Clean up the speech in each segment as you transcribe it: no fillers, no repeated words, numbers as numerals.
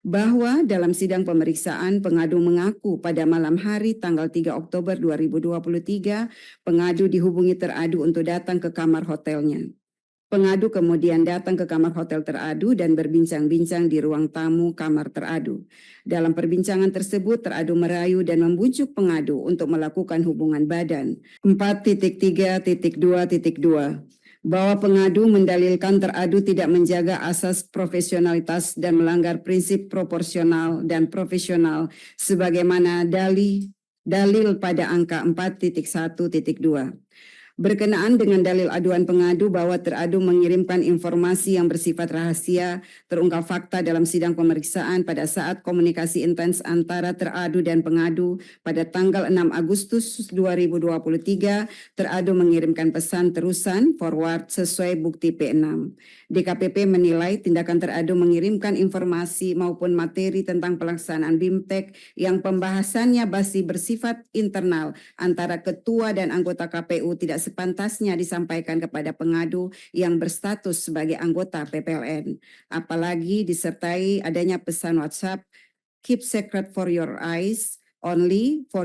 bahwa dalam sidang pemeriksaan pengadu mengaku pada malam hari tanggal 3 Oktober 2023 pengadu dihubungi teradu untuk datang ke kamar hotelnya. Pengadu kemudian datang ke kamar hotel teradu dan berbincang-bincang di ruang tamu kamar teradu. Dalam perbincangan tersebut, teradu merayu dan membujuk pengadu untuk melakukan hubungan badan. 4.3.2.2 bahwa pengadu mendalilkan teradu tidak menjaga asas profesionalitas dan melanggar prinsip proporsional dan profesional sebagaimana dalil pada angka 4.1.2. Berkenaan dengan dalil aduan pengadu bahwa teradu mengirimkan informasi yang bersifat rahasia, terungkap fakta dalam sidang pemeriksaan pada saat komunikasi intens antara teradu dan pengadu pada tanggal 6 Agustus 2023, teradu mengirimkan pesan terusan forward sesuai bukti P6. DKPP menilai tindakan teradu mengirimkan informasi maupun materi tentang pelaksanaan BIMTEK yang pembahasannya masih bersifat internal antara ketua dan anggota KPU tidak sepantasnya disampaikan kepada pengadu yang berstatus sebagai anggota PPLN. Apalagi disertai adanya pesan WhatsApp, keep secret for your eyes only, for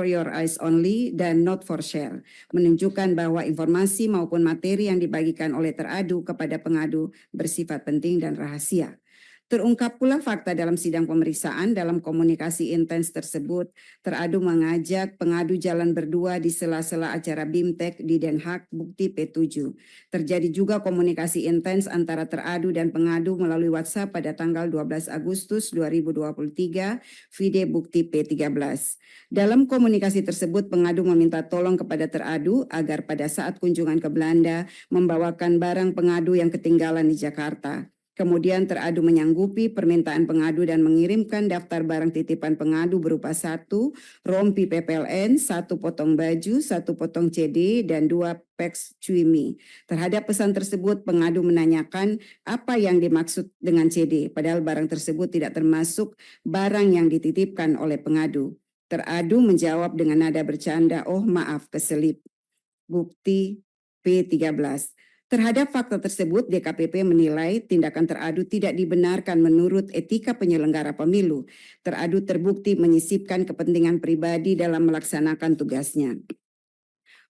your eyes only, dan not for share, menunjukkan bahwa informasi maupun materi yang dibagikan oleh teradu kepada pengadu bersifat penting dan rahasia. Terungkap pula fakta dalam sidang pemeriksaan dalam komunikasi intens tersebut, teradu mengajak pengadu jalan berdua di sela-sela acara BIMTEK di Den Haag, bukti P7. Terjadi juga komunikasi intens antara teradu dan pengadu melalui WhatsApp pada tanggal 12 Agustus 2023, vide bukti P13. Dalam komunikasi tersebut, pengadu meminta tolong kepada teradu agar pada saat kunjungan ke Belanda membawakan barang pengadu yang ketinggalan di Jakarta. Kemudian teradu menyanggupi permintaan pengadu dan mengirimkan daftar barang titipan pengadu berupa 1 rompi PPLN, 1 potong baju, 1 potong CD, dan 2 peks cuimi. Terhadap pesan tersebut, pengadu menanyakan apa yang dimaksud dengan CD, padahal barang tersebut tidak termasuk barang yang dititipkan oleh pengadu. Teradu menjawab dengan nada bercanda, "Oh maaf, keselip." Bukti P13. Terhadap fakta tersebut, DKPP menilai tindakan teradu tidak dibenarkan menurut etika penyelenggara pemilu. Teradu terbukti menyisipkan kepentingan pribadi dalam melaksanakan tugasnya.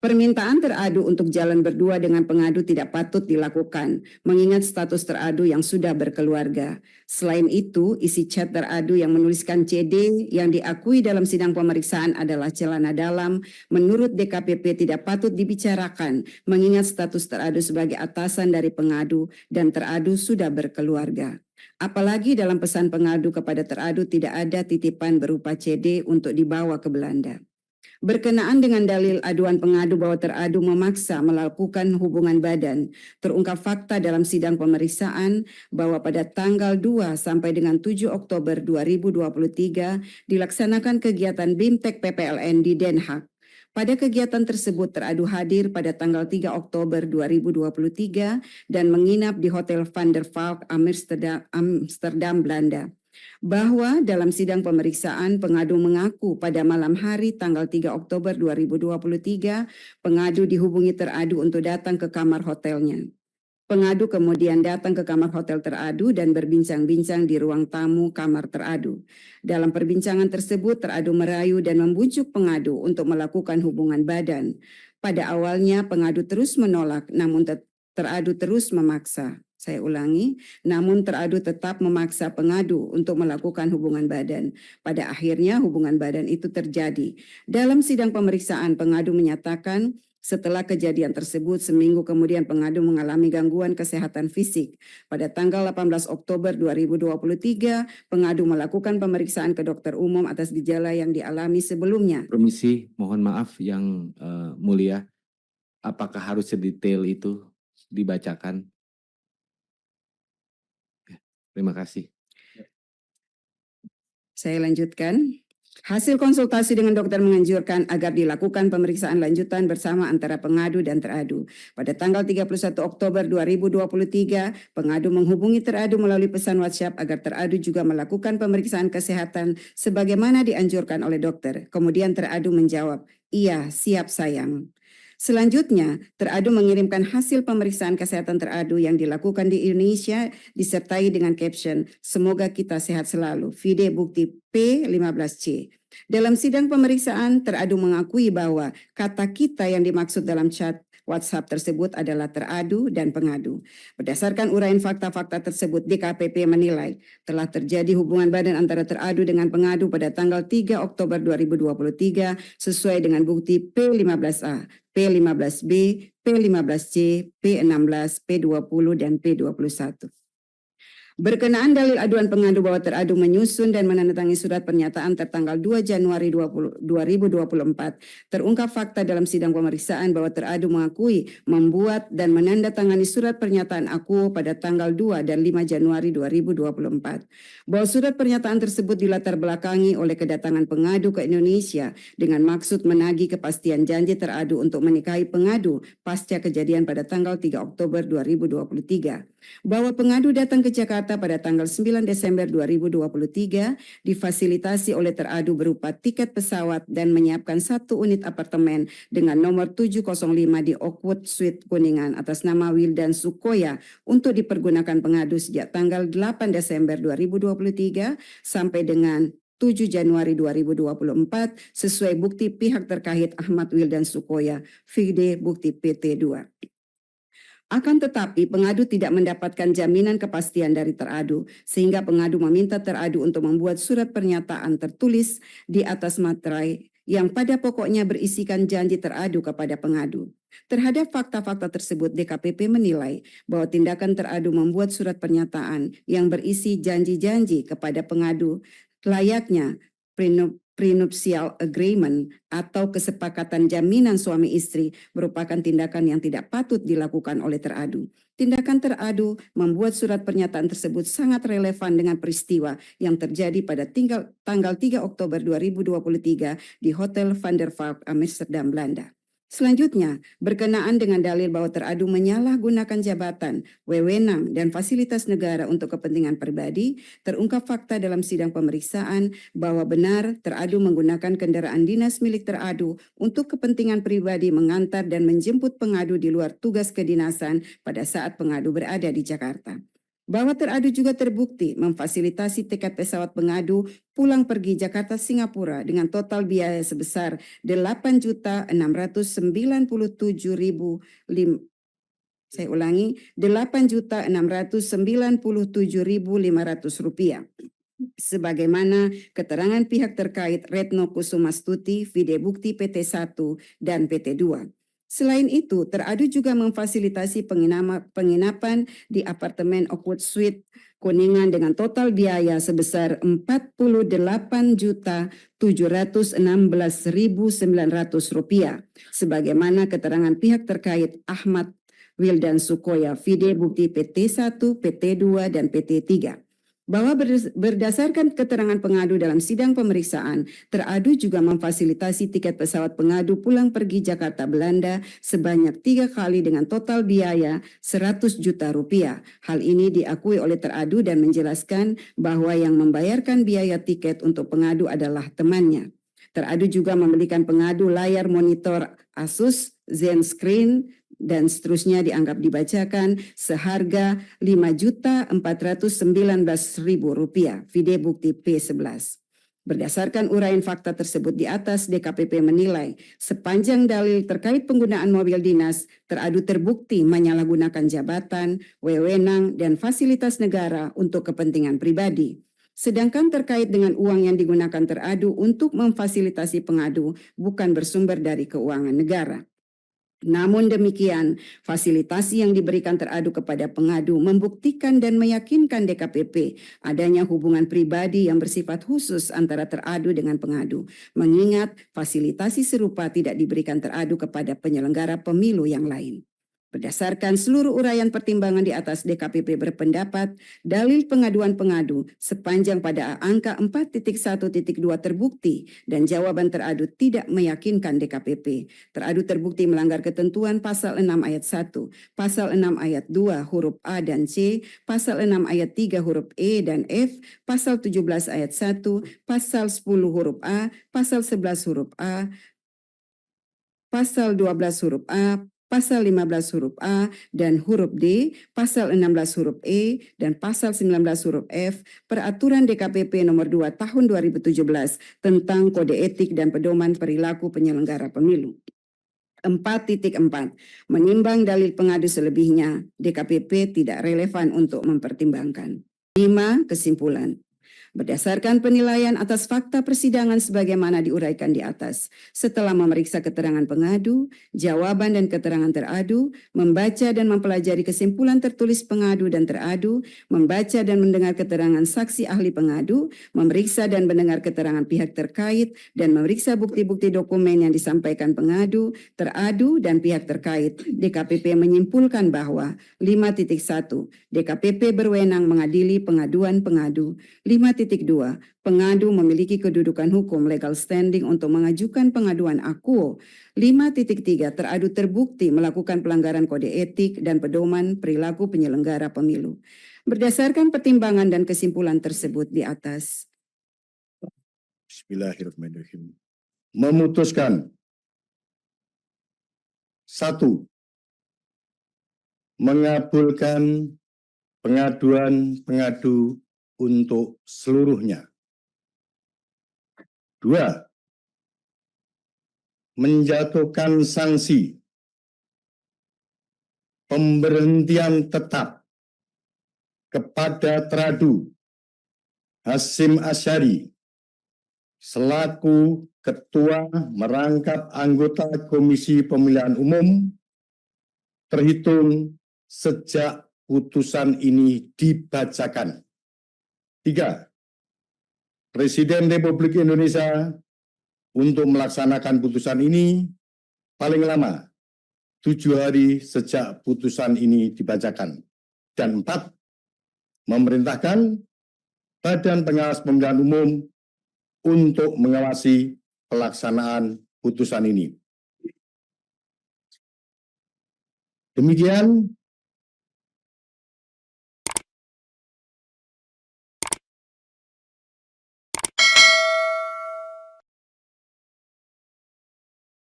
Permintaan teradu untuk jalan berdua dengan pengadu tidak patut dilakukan, mengingat status teradu yang sudah berkeluarga. Selain itu, isi chat teradu yang menuliskan CD yang diakui dalam sidang pemeriksaan adalah celana dalam, menurut DKPP tidak patut dibicarakan, mengingat status teradu sebagai atasan dari pengadu dan teradu sudah berkeluarga. Apalagi dalam pesan pengadu kepada teradu tidak ada titipan berupa CD untuk dibawa ke Belanda. Berkenaan dengan dalil aduan pengadu bahwa teradu memaksa melakukan hubungan badan, terungkap fakta dalam sidang pemeriksaan bahwa pada tanggal 2 sampai dengan 7 Oktober 2023 dilaksanakan kegiatan BIMTEK PPLN di Den Haag. Pada kegiatan tersebut teradu hadir pada tanggal 3 Oktober 2023 dan menginap di Hotel Van der Valk Amsterdam, Belanda. Bahwa dalam sidang pemeriksaan pengadu mengaku pada malam hari tanggal 3 Oktober 2023 pengadu dihubungi teradu untuk datang ke kamar hotelnya. Pengadu kemudian datang ke kamar hotel teradu dan berbincang-bincang di ruang tamu kamar teradu. Dalam perbincangan tersebut teradu merayu dan membujuk pengadu untuk melakukan hubungan badan. Pada awalnya pengadu terus menolak, namun teradu terus memaksa. Saya ulangi, namun teradu tetap memaksa pengadu untuk melakukan hubungan badan. Pada akhirnya hubungan badan itu terjadi. Dalam sidang pemeriksaan, pengadu menyatakan setelah kejadian tersebut seminggu kemudian pengadu mengalami gangguan kesehatan fisik. Pada tanggal 18 Oktober 2023, pengadu melakukan pemeriksaan ke dokter umum atas gejala yang dialami sebelumnya. Permisi, mohon maaf yang mulia, apakah harus sedetail itu dibacakan? Terima kasih. Saya lanjutkan. Hasil konsultasi dengan dokter menganjurkan agar dilakukan pemeriksaan lanjutan bersama antara pengadu dan teradu. Pada tanggal 31 Oktober 2023, pengadu menghubungi teradu melalui pesan WhatsApp agar teradu juga melakukan pemeriksaan kesehatan sebagaimana dianjurkan oleh dokter. Kemudian teradu menjawab, "Iya, siap sayang." Selanjutnya, teradu mengirimkan hasil pemeriksaan kesehatan teradu yang dilakukan di Indonesia disertai dengan caption, "Semoga kita sehat selalu." Vide bukti P15C. Dalam sidang pemeriksaan, teradu mengakui bahwa kata kita yang dimaksud dalam chat WhatsApp tersebut adalah teradu dan pengadu. Berdasarkan uraian fakta-fakta tersebut, DKPP menilai telah terjadi hubungan badan antara teradu dengan pengadu pada tanggal 3 Oktober 2023 sesuai dengan bukti P15A, P15B, P15C, P16, P20, dan P21. Berkenaan dalil aduan pengadu bahwa teradu menyusun dan menandatangani surat pernyataan tertanggal 2 Januari 2024, terungkap fakta dalam sidang pemeriksaan bahwa teradu mengakui membuat dan menandatangani surat pernyataan akuo pada tanggal 2 dan 5 Januari 2024. Bahwa surat pernyataan tersebut dilatar belakangi oleh kedatangan pengadu ke Indonesia dengan maksud menagih kepastian janji teradu untuk menikahi pengadu pasca kejadian pada tanggal 3 Oktober 2023. Bahwa pengadu datang ke Jakarta pada tanggal 9 Desember 2023 difasilitasi oleh teradu berupa tiket pesawat dan menyiapkan 1 unit apartemen dengan nomor 705 di Oakwood Suite Kuningan atas nama Wildan Sukoya untuk dipergunakan pengadu sejak tanggal 8 Desember 2023 sampai dengan 7 Januari 2024 sesuai bukti pihak terkait Ahmad Wildan Sukoya, vide bukti PT2. Akan tetapi pengadu tidak mendapatkan jaminan kepastian dari teradu sehingga pengadu meminta teradu untuk membuat surat pernyataan tertulis di atas materai yang pada pokoknya berisikan janji teradu kepada pengadu. Terhadap fakta-fakta tersebut, DKPP menilai bahwa tindakan teradu membuat surat pernyataan yang berisi janji-janji kepada pengadu layaknya prenuptial agreement atau kesepakatan jaminan suami istri merupakan tindakan yang tidak patut dilakukan oleh teradu. Tindakan teradu membuat surat pernyataan tersebut sangat relevan dengan peristiwa yang terjadi pada tanggal 3 Oktober 2023 di Hotel Van der Valk, Amsterdam, Belanda. Selanjutnya, berkenaan dengan dalil bahwa teradu menyalahgunakan jabatan, wewenang, dan fasilitas negara untuk kepentingan pribadi, terungkap fakta dalam sidang pemeriksaan bahwa benar teradu menggunakan kendaraan dinas milik teradu untuk kepentingan pribadi mengantar dan menjemput pengadu di luar tugas kedinasan pada saat pengadu berada di Jakarta. Bahwa teradu juga terbukti memfasilitasi tiket pesawat pengadu pulang pergi Jakarta Singapura dengan total biaya sebesar 8.697.500 rupiah. Sebagaimana keterangan pihak terkait Retno Kusumastuti, vide bukti PT1 dan PT2. Selain itu, teradu juga memfasilitasi penginapan di apartemen Oakwood Suite Kuningan dengan total biaya sebesar Rp48.716.900 sebagaimana keterangan pihak terkait Ahmad Wildan Sukoya, vide bukti PT1, PT2, dan PT3. Bahwa berdasarkan keterangan pengadu dalam sidang pemeriksaan, teradu juga memfasilitasi tiket pesawat pengadu pulang pergi Jakarta Belanda sebanyak 3 kali dengan total biaya 100 juta rupiah. Hal ini diakui oleh teradu dan menjelaskan bahwa yang membayarkan biaya tiket untuk pengadu adalah temannya. Teradu juga membelikan pengadu layar monitor Asus ZenScreen dan seterusnya dianggap dibacakan seharga Rp5.419.000, vide bukti P11. Berdasarkan uraian fakta tersebut di atas, DKPP menilai sepanjang dalil terkait penggunaan mobil dinas, teradu terbukti menyalahgunakan jabatan, wewenang, dan fasilitas negara untuk kepentingan pribadi. Sedangkan terkait dengan uang yang digunakan teradu untuk memfasilitasi pengadu bukan bersumber dari keuangan negara. Namun demikian, fasilitasi yang diberikan teradu kepada pengadu membuktikan dan meyakinkan DKPP adanya hubungan pribadi yang bersifat khusus antara teradu dengan pengadu, mengingat fasilitasi serupa tidak diberikan teradu kepada penyelenggara pemilu yang lain. Berdasarkan seluruh uraian pertimbangan di atas, DKPP berpendapat dalil pengaduan pengadu sepanjang pada angka 4.1.2 terbukti dan jawaban teradu tidak meyakinkan DKPP. Teradu terbukti melanggar ketentuan pasal 6 ayat 1, pasal 6 ayat 2 huruf A dan C, pasal 6 ayat 3 huruf E dan F, pasal 17 ayat 1, pasal 10 huruf A, pasal 11 huruf A, pasal 12 huruf A, pasal 15 huruf A dan huruf D, pasal 16 huruf E, dan pasal 19 huruf F, Peraturan DKPP nomor 2 tahun 2017 tentang Kode Etik dan Pedoman Perilaku Penyelenggara Pemilu. 4.4. Menimbang dalil pengadu selebihnya, DKPP tidak relevan untuk mempertimbangkan. 5. Kesimpulan. Berdasarkan penilaian atas fakta persidangan sebagaimana diuraikan di atas, setelah memeriksa keterangan pengadu, jawaban dan keterangan teradu, membaca dan mempelajari kesimpulan tertulis pengadu dan teradu, membaca dan mendengar keterangan saksi ahli pengadu, memeriksa dan mendengar keterangan pihak terkait, dan memeriksa bukti-bukti dokumen yang disampaikan pengadu, teradu, dan pihak terkait, DKPP menyimpulkan bahwa 5.1. DKPP berwenang mengadili pengaduan pengadu. 5.2. Pengadu memiliki kedudukan hukum legal standing untuk mengajukan pengaduan akuo. 5.3. Teradu terbukti melakukan pelanggaran kode etik dan pedoman perilaku penyelenggara pemilu. Berdasarkan pertimbangan dan kesimpulan tersebut di atas. Bismillahirrahmanirrahim. Memutuskan. 1. Mengabulkan pengaduan pengadu untuk seluruhnya. 2. Menjatuhkan sanksi pemberhentian tetap kepada teradu Hasyim Asyari selaku Ketua Merangkap Anggota Komisi Pemilihan Umum terhitung sejak putusan ini dibacakan. 3. Presiden Republik Indonesia untuk melaksanakan putusan ini paling lama 7 hari sejak putusan ini dibacakan. Dan 4. Memerintahkan Badan Pengawas Pemilihan Umum untuk mengawasi pelaksanaan putusan ini. Demikian